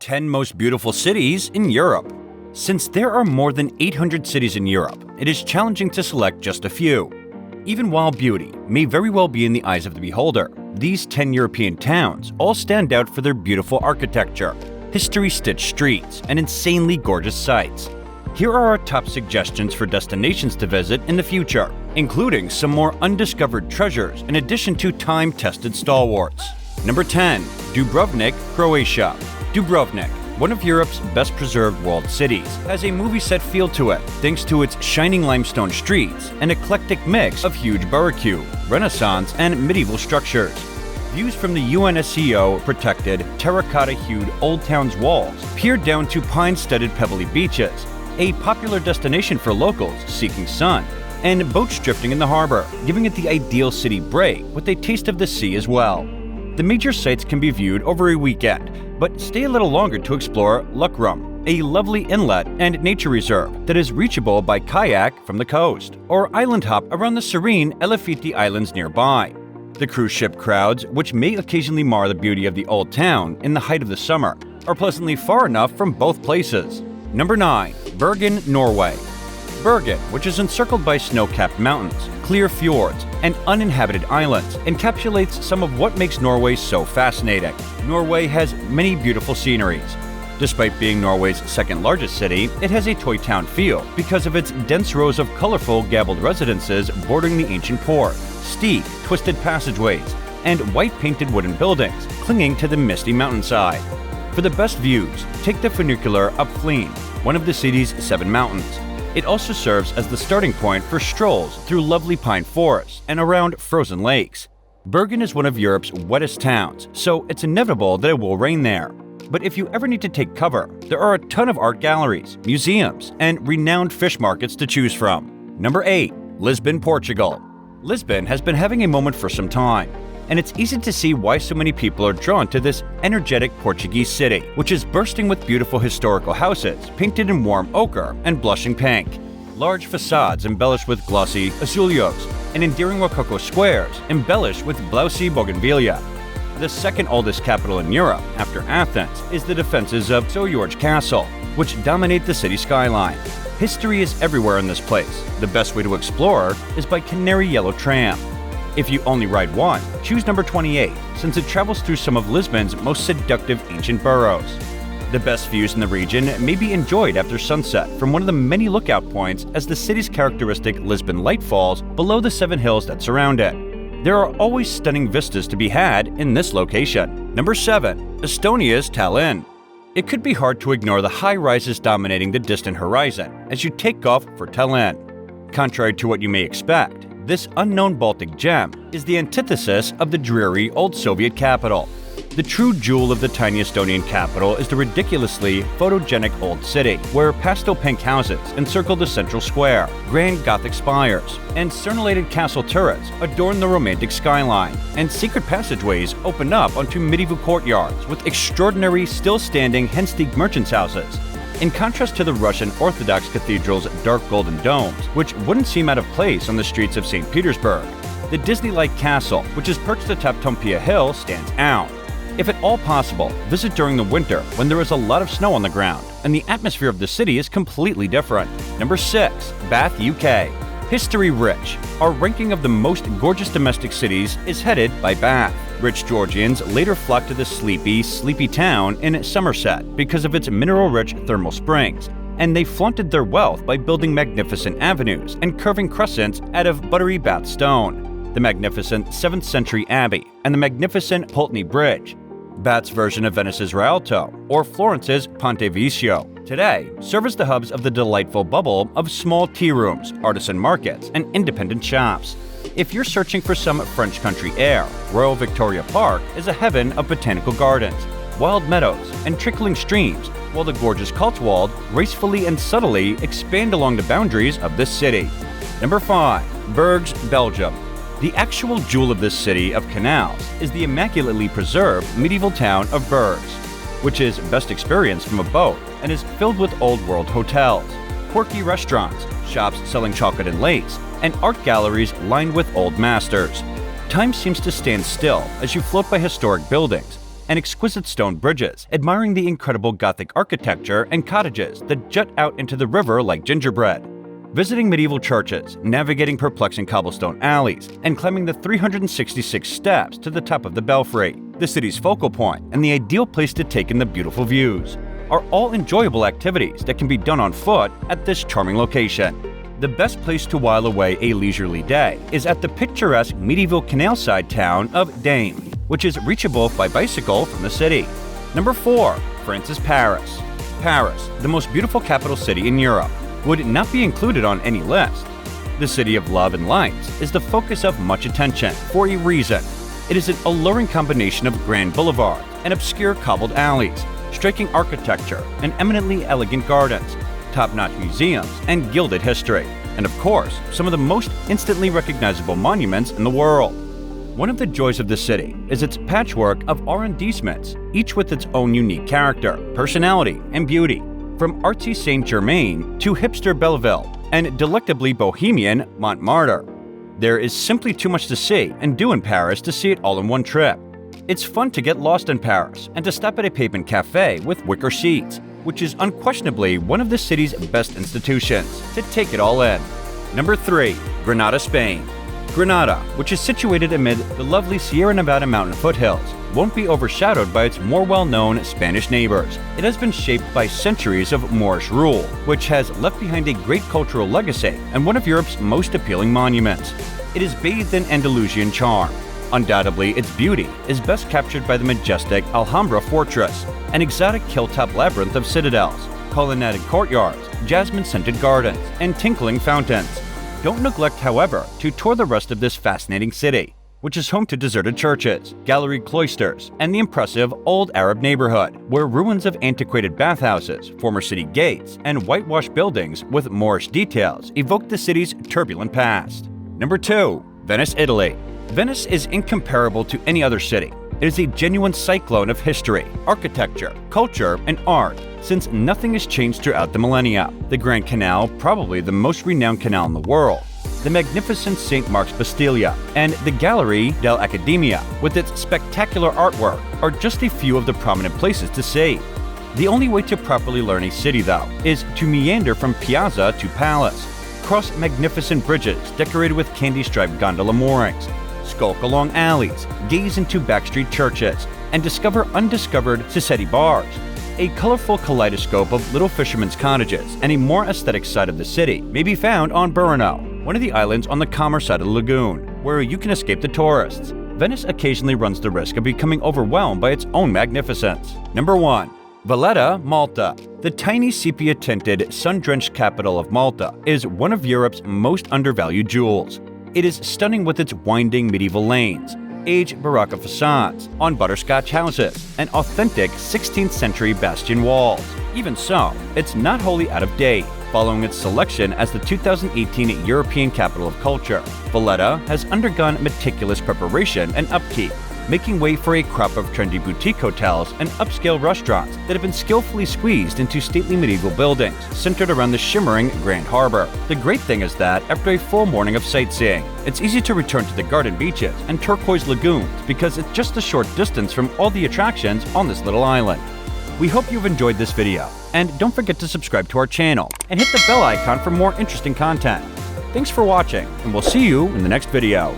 10 most beautiful cities in Europe. Since there are more than 800 cities in Europe, it is challenging to select just a few. Even while beauty may very well be in the eyes of the beholder, these 10 European towns all stand out for their beautiful architecture, history-stitched streets, and insanely gorgeous sights. Here are our top suggestions for destinations to visit in the future, including some more undiscovered treasures in addition to time-tested stalwarts. Number 10. Dubrovnik, Croatia. Dubrovnik, one of Europe's best-preserved walled cities, has a movie-set feel to it thanks to its shining limestone streets, an eclectic mix of huge Baroque, Renaissance, and medieval structures. Views from the UNESCO-protected, terracotta-hued Old Town's walls peer down to pine-studded pebbly beaches, a popular destination for locals seeking sun, and boats drifting in the harbor, giving it the ideal city break with a taste of the sea as well. The major sites can be viewed over a weekend, but stay a little longer to explore Lucrum, a lovely inlet and nature reserve that is reachable by kayak from the coast, or island hop around the serene Elefiti Islands nearby. The cruise ship crowds, which may occasionally mar the beauty of the old town in the height of the summer, are pleasantly far enough from both places. Number 9. Bergen, Norway. Bergen, which is encircled by snow-capped mountains, clear fjords, and uninhabited islands, encapsulates some of what makes Norway so fascinating. Norway has many beautiful sceneries. Despite being Norway's second-largest city, it has a toy town feel because of its dense rows of colorful, gabled residences bordering the ancient port, steep, twisted passageways, and white-painted wooden buildings clinging to the misty mountainside. For the best views, take the funicular up Flin, one of the city's 7 mountains. It also serves as the starting point for strolls through lovely pine forests and around frozen lakes. Bergen is one of Europe's wettest towns, so it's inevitable that it will rain there. But if you ever need to take cover, there are a ton of art galleries, museums, and renowned fish markets to choose from. Number 8. Lisbon, Portugal. Lisbon has been having a moment for some time, and it's easy to see why so many people are drawn to this energetic Portuguese city, which is bursting with beautiful historical houses painted in warm ochre and blushing pink, large facades embellished with glossy azulejos, and endearing rococo squares embellished with blousy bougainvillea. The second oldest capital in Europe, after Athens, is the defenses of George Castle, which dominate the city skyline. History is everywhere in this place. The best way to explore is by Canary Yellow Tram. If you only ride one, choose number 28, since it travels through some of Lisbon's most seductive ancient boroughs. The best views in the region may be enjoyed after sunset from one of the many lookout points as the city's characteristic Lisbon light falls below the 7 hills that surround it. There are always stunning vistas to be had in this location. Number 7. Estonia's Tallinn. It could be hard to ignore the high rises dominating the distant horizon as you take off for Tallinn. Contrary to what you may expect, this unknown Baltic gem is the antithesis of the dreary old Soviet capital. The true jewel of the tiny Estonian capital is the ridiculously photogenic old city, where pastel pink houses encircle the central square, grand Gothic spires, and cernilated castle turrets adorn the romantic skyline, and secret passageways open up onto medieval courtyards with extraordinary still-standing Hensteig merchants' houses. In contrast to the Russian Orthodox cathedral's dark golden domes, which wouldn't seem out of place on the streets of St. Petersburg, the Disney-like castle, which is perched atop Toompea Hill, stands out. If at all possible, visit during the winter when there is a lot of snow on the ground, and the atmosphere of the city is completely different. Number 6. Bath, UK. History rich, our ranking of the most gorgeous domestic cities is headed by Bath. Rich Georgians later flocked to the sleepy town in Somerset because of its mineral-rich thermal springs, and they flaunted their wealth by building magnificent avenues and curving crescents out of buttery Bath stone, the magnificent 7th century abbey, and the magnificent Pulteney Bridge. Bath's version of Venice's Rialto, or Florence's Ponte Vecchio, today serve as the hubs of the delightful bubble of small tea rooms, artisan markets, and independent shops. If you're searching for some French country air, Royal Victoria Park is a heaven of botanical gardens, wild meadows, and trickling streams, while the gorgeous Cotswold gracefully and subtly expand along the boundaries of this city. Number 5. Bruges, Belgium. The actual jewel of this city of canals is the immaculately preserved medieval town of Bruges, which is best experienced from a boat and is filled with old-world hotels, quirky restaurants, shops selling chocolate and lace, and art galleries lined with old masters. Time seems to stand still as you float by historic buildings, and exquisite stone bridges, admiring the incredible Gothic architecture and cottages that jut out into the river like gingerbread. Visiting medieval churches, navigating perplexing cobblestone alleys, and climbing the 366 steps to the top of the belfry, the city's focal point and the ideal place to take in the beautiful views, are all enjoyable activities that can be done on foot at this charming location. The best place to while away a leisurely day is at the picturesque medieval canal-side town of Dame, which is reachable by bicycle from the city. Number 4. France's Paris. Paris, the most beautiful capital city in Europe, would not be included on any list. The city of love and lights is the focus of much attention for a reason. It is an alluring combination of grand boulevards and obscure cobbled alleys, striking architecture and eminently elegant gardens, top-notch museums, and gilded history, and of course, some of the most instantly recognizable monuments in the world. One of the joys of the city is its patchwork of arrondissements, each with its own unique character, personality, and beauty. From artsy Saint-Germain to hipster Belleville and delectably bohemian Montmartre. There is simply too much to see and do in Paris to see it all in one trip. It's fun to get lost in Paris and to stop at a pavement cafe with wicker seats, which is unquestionably one of the city's best institutions to take it all in. Number 3. Granada, Spain. Granada, which is situated amid the lovely Sierra Nevada mountain foothills, won't be overshadowed by its more well-known Spanish neighbors. It has been shaped by centuries of Moorish rule, which has left behind a great cultural legacy and one of Europe's most appealing monuments. It is bathed in Andalusian charm. Undoubtedly, its beauty is best captured by the majestic Alhambra fortress, an exotic hilltop labyrinth of citadels, colonnaded courtyards, jasmine-scented gardens, and tinkling fountains. Don't neglect, however, to tour the rest of this fascinating city, which is home to deserted churches, galleried cloisters, and the impressive Old Arab neighborhood, where ruins of antiquated bathhouses, former city gates, and whitewashed buildings with Moorish details evoke the city's turbulent past. Number 2. Venice, Italy. Venice is incomparable to any other city. It is a genuine cyclone of history, architecture, culture, and art, since nothing has changed throughout the millennia. The Grand Canal, probably the most renowned canal in the world, the magnificent St. Mark's Basilica, and the Gallery dell'Accademia, with its spectacular artwork, are just a few of the prominent places to see. The only way to properly learn a city, though, is to meander from piazza to palace, cross magnificent bridges decorated with candy-striped gondola moorings, skulk along alleys, gaze into backstreet churches, and discover undiscovered Sassetti bars. A colorful kaleidoscope of little fishermen's cottages and a more aesthetic side of the city may be found on Burano, one of the islands on the calmer side of the lagoon, where you can escape the tourists. Venice occasionally runs the risk of becoming overwhelmed by its own magnificence. Number 1. Valletta, Malta. The tiny sepia-tinted, sun-drenched capital of Malta is one of Europe's most undervalued jewels. It is stunning with its winding medieval lanes, aged Barocca facades on butterscotch houses, and authentic 16th century bastion walls. Even so, it's not wholly out of date. Following its selection as the 2018 European Capital of Culture, Valletta has undergone meticulous preparation and upkeep, making way for a crop of trendy boutique hotels and upscale restaurants that have been skillfully squeezed into stately medieval buildings centered around the shimmering Grand Harbor. The great thing is that, after a full morning of sightseeing, it's easy to return to the garden beaches and turquoise lagoons because it's just a short distance from all the attractions on this little island. We hope you've enjoyed this video, and don't forget to subscribe to our channel and hit the bell icon for more interesting content. Thanks for watching, and we'll see you in the next video.